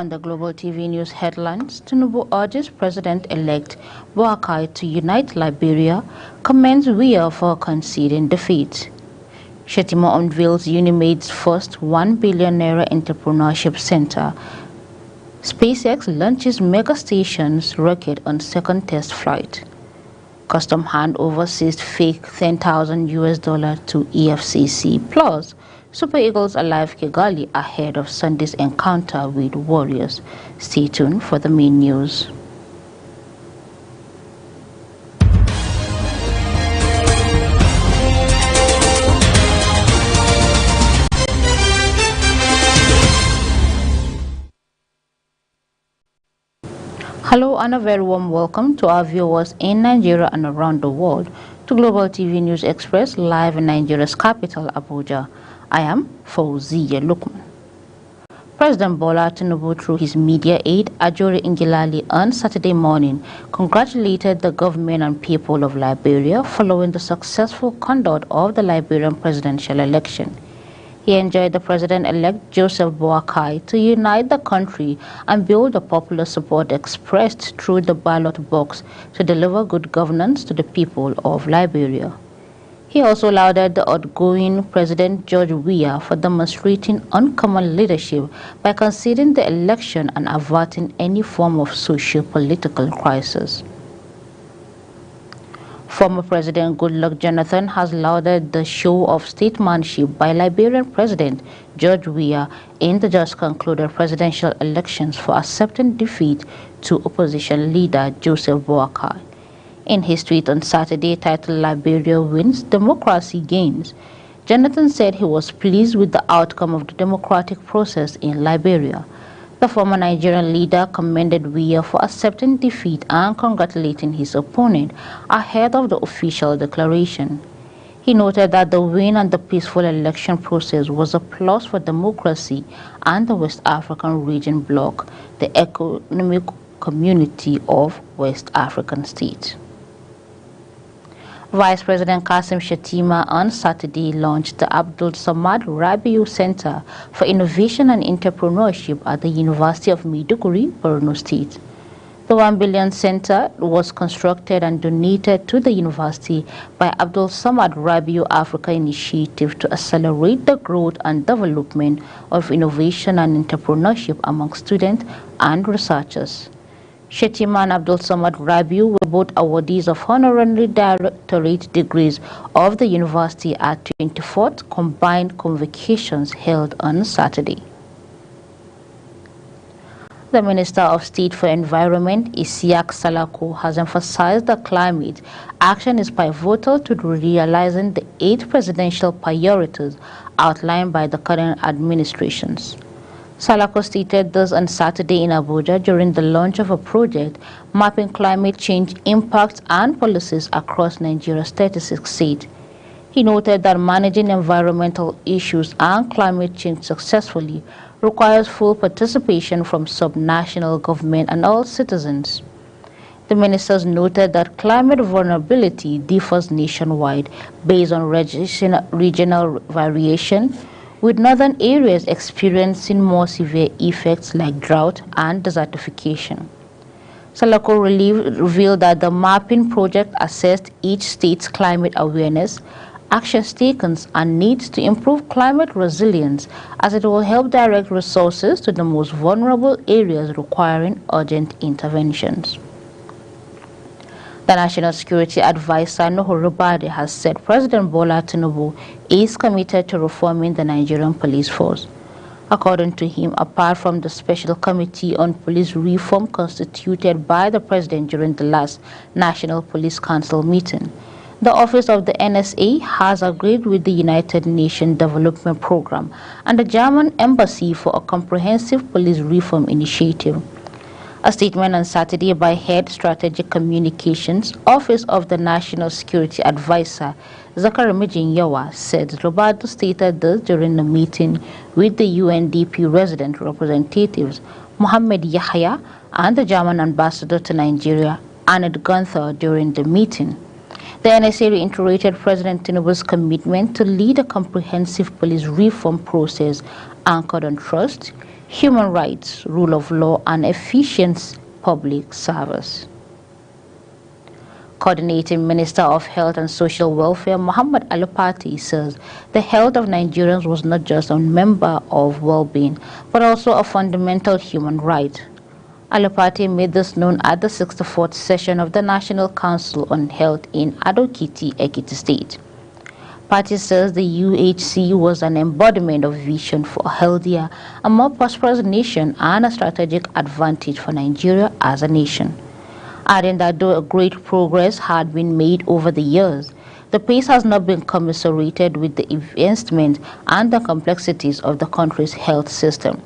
On the Global TV News headlines, Tinubu urges President-elect Boakai to unite Liberia, commends Weah for conceding defeat. Shettima unveils Unimaid's first ₦1 billion entrepreneurship center. SpaceX launches mega stations rocket on second test flight. Custom handover seized fake $10,000 to EFCC. Plus, Super Eagles alive Kigali ahead of Sunday's encounter with Warriors. Stay tuned for the main news. Hello and a very warm welcome to our viewers in Nigeria and around the world to Global TV News Express live in Nigeria's capital, Abuja. I am Fauziya Lukman. President Bola Tinubu, through his media aide Ajuri Ngilali, on Saturday morning congratulated the government and people of Liberia following the successful conduct of the Liberian presidential election. He enjoined the president-elect Joseph Boakai to unite the country and build the popular support expressed through the ballot box to deliver good governance to the people of Liberia. He also lauded the outgoing President George Weah for demonstrating uncommon leadership by conceding the election and averting any form of socio-political crisis. Former President Goodluck Jonathan has lauded the show of statesmanship by Liberian President George Weah in the just concluded presidential elections for accepting defeat to opposition leader Joseph Boakai. In his tweet on Saturday titled "Liberia Wins, Democracy Gains," Jonathan said he was pleased with the outcome of the democratic process in Liberia. The former Nigerian leader commended Weah for accepting defeat and congratulating his opponent ahead of the official declaration. He noted that the win and the peaceful election process was a plus for democracy and the West African region bloc, the economic community of West African states. Vice President Kassim Shettima on Saturday launched the Abdul Samad Rabiu Center for Innovation and Entrepreneurship at the University of Maiduguri, Borno State. The $1 billion center was constructed and donated to the university by Abdul Samad Rabiu Africa Initiative to accelerate the growth and development of innovation and entrepreneurship among students and researchers. Shettima and Abdul Samad Rabiu were both awardees of honorary doctorate degrees of the university at 24th combined convocations held on Saturday. The Minister of State for Environment, Isiaq Salako, has emphasized that climate action is pivotal to realizing the 8 presidential priorities outlined by the current administrations. Salako stated this on Saturday in Abuja during the launch of a project mapping climate change impacts and policies across Nigeria's 36 states. He noted that managing environmental issues and climate change successfully requires full participation from subnational government and all citizens. The ministers noted that climate vulnerability differs nationwide based on regional variation, with northern areas experiencing more severe effects like drought and desertification. Salako revealed that the mapping project assessed each state's climate awareness, actions taken, and needs to improve climate resilience, as it will help direct resources to the most vulnerable areas requiring urgent interventions. The National Security Advisor Nuhu Ribadu has said President Bola Tinubu is committed to reforming the Nigerian police force. According to him, apart from the Special Committee on Police Reform constituted by the President during the last National Police Council meeting, the Office of the NSA has agreed with the United Nations Development Programme and the German Embassy for a comprehensive police reform initiative. A statement on Saturday by Head Strategic Communications, Office of the National Security Advisor, Zakari Mijinyawa, said Ribadu stated this during a meeting with the UNDP resident representatives, Mohammed Yahya, and the German ambassador to Nigeria, Annette Gunther, during the meeting. The NSA reiterated President Tinubu's commitment to lead a comprehensive police reform process anchored on trust, human rights, rule of law, and efficient public service. Coordinating Minister of Health and Social Welfare, Muhammad Alupati, says the health of Nigerians was not just a member of well-being, but also a fundamental human right. Alupati made this known at the 64th session of the National Council on Health in Ado-Ekiti, Ekiti State. Party says the UHC was an embodiment of vision for a healthier and more prosperous nation and a strategic advantage for Nigeria as a nation. Adding that though a great progress had been made over the years, the pace has not been commensurated with the investment and the complexities of the country's health system.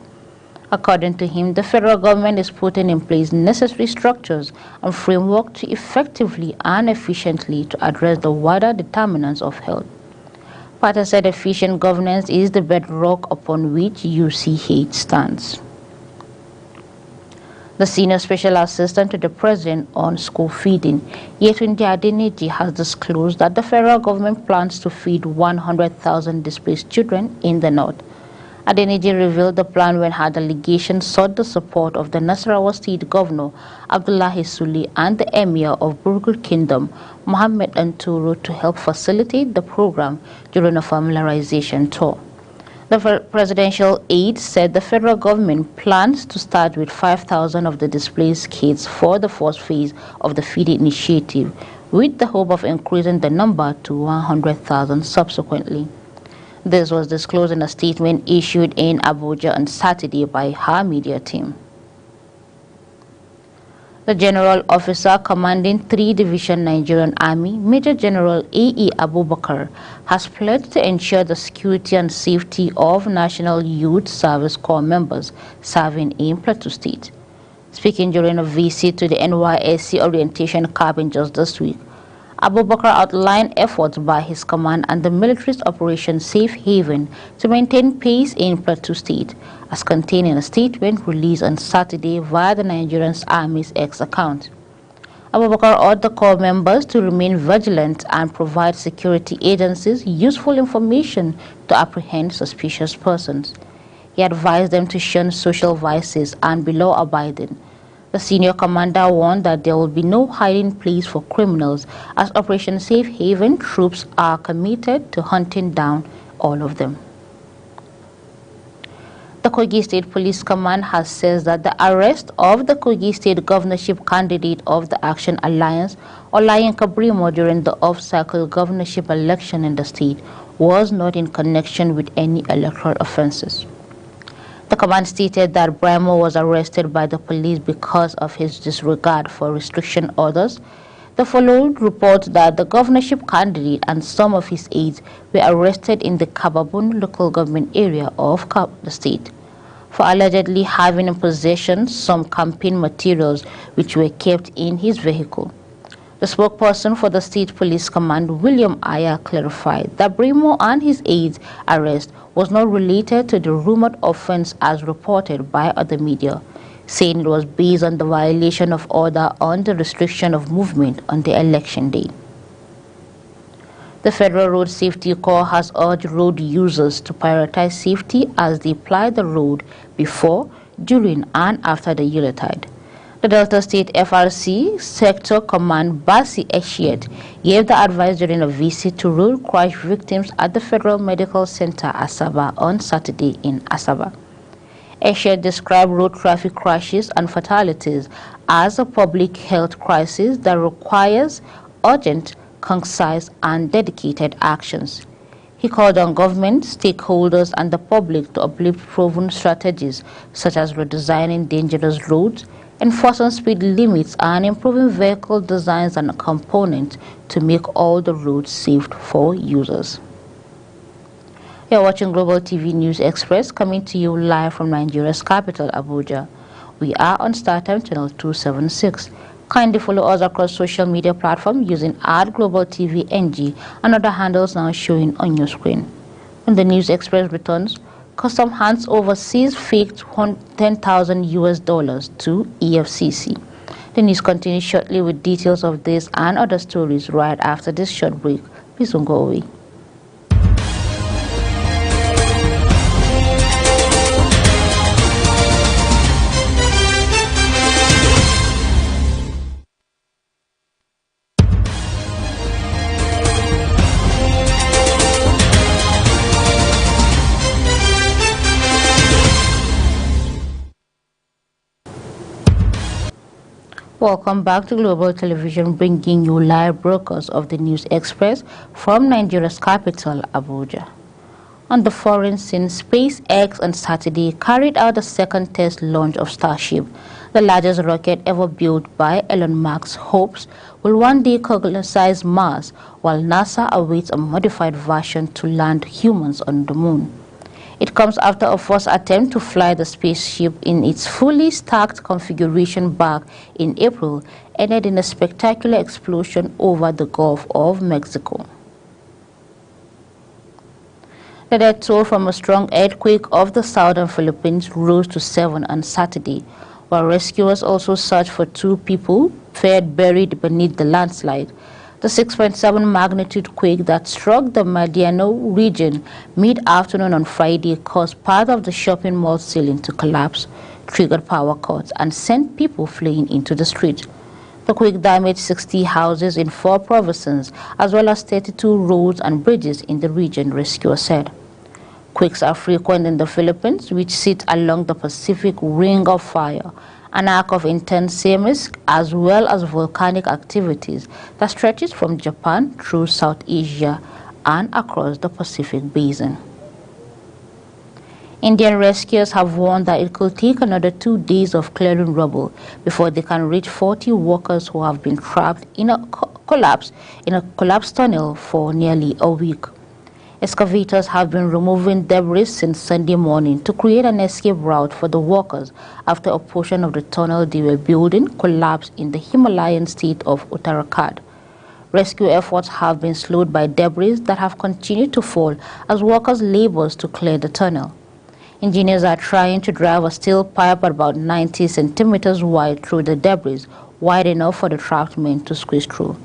According to him, the federal government is putting in place necessary structures and framework to effectively and efficiently to address the wider determinants of health. Pata said efficient governance is the bedrock upon which UCH stands. The Senior Special Assistant to the President on School Feeding, Yetunde Adeniji, has disclosed that the federal government plans to feed 100,000 displaced children in the north. Adeniji revealed the plan when her delegation sought the support of the Nasarawa State Governor, Abdullahi Suli, and the Emir of Burgul Kingdom, Mohammed Anturo, to help facilitate the program during a familiarization tour. The presidential aide said the federal government plans to start with 5,000 of the displaced kids for the first phase of the feeding initiative, with the hope of increasing the number to 100,000 subsequently. This was disclosed in a statement issued in Abuja on Saturday by her media team. The General Officer commanding 3 Division Nigerian Army, Major General A.E. Abubakar, has pledged to ensure the security and safety of National Youth Service Corps members serving in Plateau State. Speaking during a visit to the NYSC orientation cabin just this week, Abubakar outlined efforts by his command and the military's Operation Safe Haven to maintain peace in Plateau State, as contained in a statement released on Saturday via the Nigerian Army's X account. Abubakar urged the Corps members to remain vigilant and provide security agencies useful information to apprehend suspicious persons. He advised them to shun social vices and be law-abiding. The senior commander warned that there will be no hiding place for criminals, as Operation Safe Haven troops are committed to hunting down all of them. The Kogi State Police Command has said that the arrest of the Kogi State governorship candidate of the Action Alliance, Olayin Kabrimo, during the off-cycle governorship election in the state was not in connection with any electoral offenses. The command stated that Brimo was arrested by the police because of his disregard for restriction orders. The following reports that the governorship candidate and some of his aides were arrested in the Kababun local government area of the state for allegedly having in possession some campaign materials which were kept in his vehicle. The spokesperson for the State Police Command, William Aya, clarified that Brimo and his aides' arrest was not related to the rumored offense as reported by other media, saying it was based on the violation of order on the restriction of movement on the election day. The Federal Road Safety Corps has urged road users to prioritize safety as they ply the road before, during, and after the Yuletide. The Delta State FRC Sector Command Basi Eshiet gave the advice during a visit to road crash victims at the Federal Medical Center Asaba on Saturday in Asaba. Eshiet described road traffic crashes and fatalities as a public health crisis that requires urgent, concise, and dedicated actions. He called on government, stakeholders, and the public to uplift proven strategies such as redesigning dangerous roads, enforcing speed limits, and improving vehicle designs and components to make all the roads safe for users. You're watching Global TV News Express, coming to you live from Nigeria's capital, Abuja. We are on StarTime channel 276. Kindly follow us across social media platforms using @GlobalTVNG and other handles now showing on your screen. When the News Express returns, Custom hands over seized fake $10,000 to EFCC. The news continues shortly with details of this and other stories right after this short break. Please don't go away. Welcome back to Global Television, bringing you live broadcasts of the News Express from Nigeria's capital, Abuja. On the foreign scene, SpaceX on Saturday carried out the second test launch of Starship, the largest rocket ever built by Elon Musk's hopes will one day colonize Mars, while NASA awaits a modified version to land humans on the moon. It comes after a first attempt to fly the spaceship in its fully stacked configuration back in April ended in a spectacular explosion over the Gulf of Mexico. The death toll from a strong earthquake of the southern Philippines rose to 7 on Saturday, while rescuers also searched for 2 people feared buried beneath the landslide. The 6.7 magnitude quake that struck the Mediano region mid-afternoon on Friday caused part of the shopping mall ceiling to collapse, triggered power cuts, and sent people fleeing into the street. The quake damaged 60 houses in 4 provinces, as well as 32 roads and bridges in the region, rescuers said. Quakes are frequent in the Philippines, which sit along the Pacific Ring of Fire, an arc of intense seismic as well as volcanic activities that stretches from Japan through South Asia and across the Pacific Basin. Indian rescuers have warned that it could take another 2 days of clearing rubble before they can reach 40 workers who have been trapped in a collapsed tunnel for nearly a week. Excavators have been removing debris since Sunday morning to create an escape route for the workers after a portion of the tunnel they were building collapsed in the Himalayan state of Uttarakhand. Rescue efforts have been slowed by debris that have continued to fall as workers labor to clear the tunnel. Engineers are trying to drive a steel pipe about 90 centimeters wide through the debris, wide enough for the trapped men to squeeze through.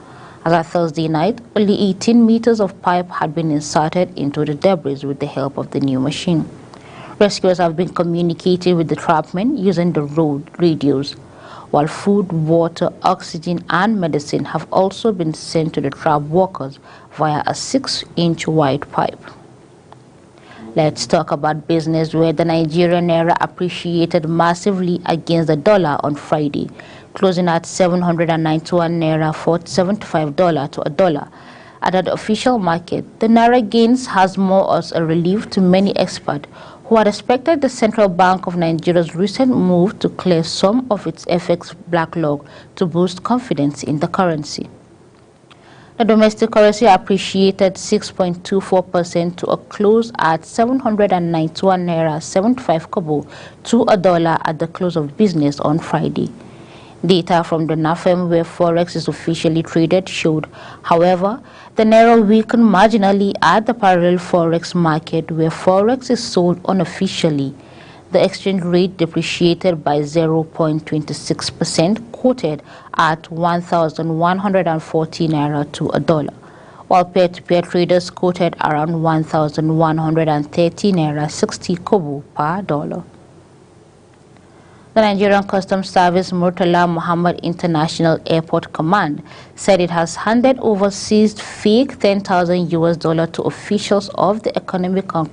As of Thursday night, only 18 meters of pipe had been inserted into the debris with the help of the new machine. Rescuers have been communicating with the trapped men using the road radios, while food, water, oxygen, and medicine have also been sent to the trapped workers via a 6-inch wide pipe. Let's talk about business, where the Nigerian naira appreciated massively against the dollar on Friday, closing at 791 naira for $75 to a dollar. At the official market, the naira gains has more as a relief to many experts who had expected the Central Bank of Nigeria's recent move to clear some of its FX backlog to boost confidence in the currency. The domestic currency appreciated 6.24% to a close at 791 naira 75 kobo to a dollar at the close of business on Friday. Data from the NAFEM, where Forex is officially traded, showed, however, the naira weakened marginally at the parallel Forex market, where Forex is sold unofficially. The exchange rate depreciated by 0.26%, quoted at 1,140 naira to a dollar, while peer-to-peer traders quoted around 1,130 naira 60 kobo per dollar. The Nigerian Customs Service Murtala Muhammad International Airport Command said it has handed over seized fake $10,000 to officials of the Economic and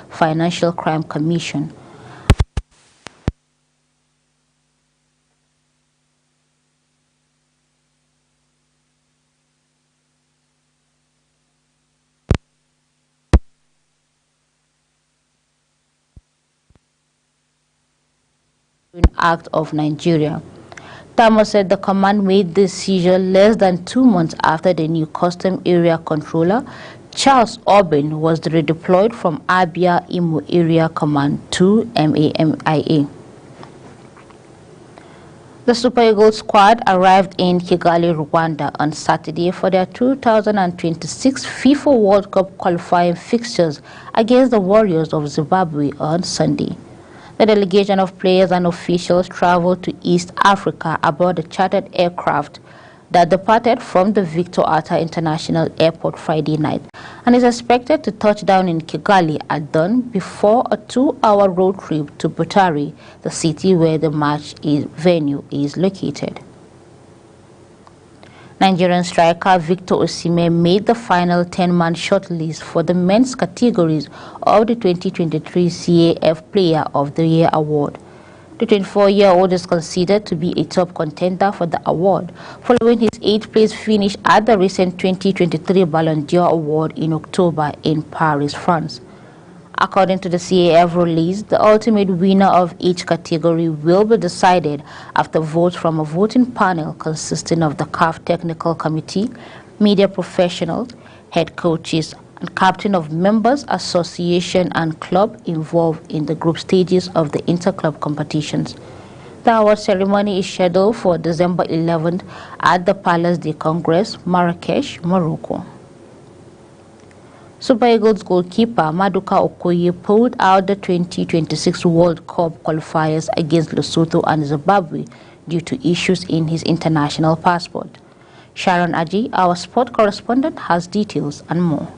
Financial Crime Commission. Act of Nigeria. Tamo said the command made this seizure less than 2 months after the new custom area controller, Charles Aubin, was redeployed from Abia Imo Area Command to MAMIA. The Super Eagles squad arrived in Kigali, Rwanda on Saturday for their 2026 FIFA World Cup qualifying fixtures against the Warriors of Zimbabwe on Sunday. The delegation of players and officials traveled to East Africa aboard a chartered aircraft that departed from the Victor Atta International Airport Friday night and is expected to touch down in Kigali at dawn before a 2-hour road trip to Butare, the city where the match venue is located. Nigerian striker Victor Osimhen made the final 10-man shortlist for the men's categories of the 2023 CAF Player of the Year award. The 24-year-old is considered to be a top contender for the award, following his 8th-place finish at the recent 2023 Ballon d'Or Award in October in Paris, France. According to the CAF release, the ultimate winner of each category will be decided after votes from a voting panel consisting of the CAF Technical Committee, media professionals, head coaches, and captain of members, association, and club involved in the group stages of the interclub competitions. The award ceremony is scheduled for December 11th at the Palace de Congrès, Marrakesh, Morocco. Super Eagles goalkeeper Maduka Okoye pulled out the 2026 World Cup qualifiers against Lesotho and Zimbabwe due to issues in his international passport. Sharon Aji, our sport correspondent, has details and more.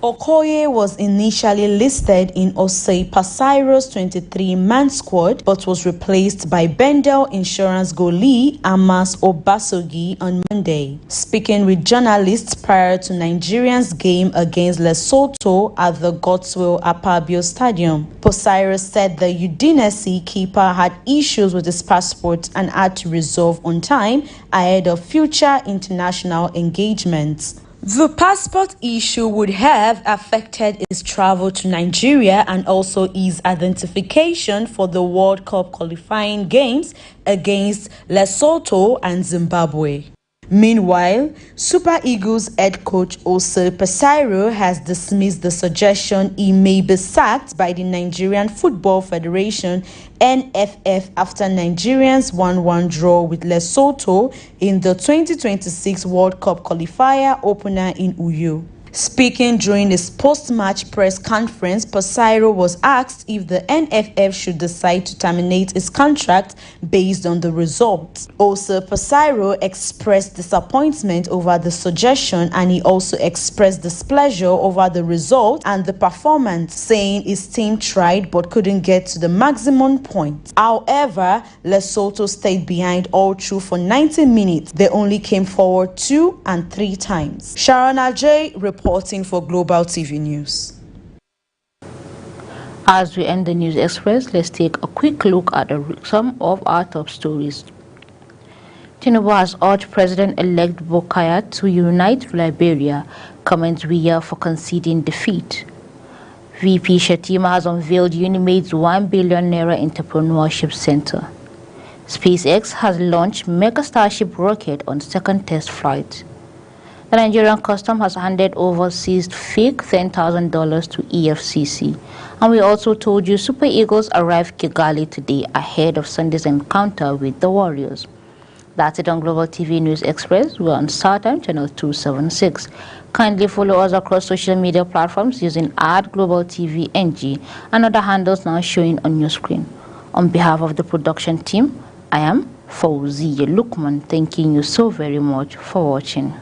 Okoye was initially listed in Osei Pasairo's 23-man squad but was replaced by Bendel Insurance goalie Amas Obasogi on Monday. Speaking with journalists prior to Nigeria's game against Lesotho at the Godswill Akpabio Stadium, Pasairo said the Udinese keeper had issues with his passport and had to resolve on time ahead of future international engagements. The passport issue would have affected his travel to Nigeria and also his identification for the World Cup qualifying games against Lesotho and Zimbabwe. Meanwhile, Super Eagles head coach Osei Pasairo has dismissed the suggestion he may be sacked by the Nigerian Football Federation (NFF) after Nigerians' 1-1 draw with Lesotho in the 2026 World Cup qualifier opener in Uyo. Speaking during his post-match press conference, Pasairo was asked if the NFF should decide to terminate his contract based on the results. Also, Pasairo expressed disappointment over the suggestion, and he also expressed displeasure over the result and the performance, saying his team tried but couldn't get to the maximum point. However, Lesotho stayed behind all through for 90 minutes. They only came forward 2 and 3 times. Sharon Ajay reporting for Global TV News. As we end the News Express, let's take a quick look at some of our top stories. Tinubu has urged President-elect Bokaya to unite Liberia, comments Weah for conceding defeat. VP Shettima has unveiled Unimade's ₦1 billion entrepreneurship center. SpaceX has launched Mega Starship rocket on second test flight. The Nigerian Custom has handed over seized fake $10,000 to EFCC. And we also told you Super Eagles arrived Kigali today ahead of Sunday's encounter with the Warriors. That's it on Global TV News Express. We're on StarTime channel 276. Kindly follow us across social media platforms using @GlobalTVNG and other handles now showing on your screen. On behalf of the production team, I am Fauziya Lukman, thanking you so very much for watching.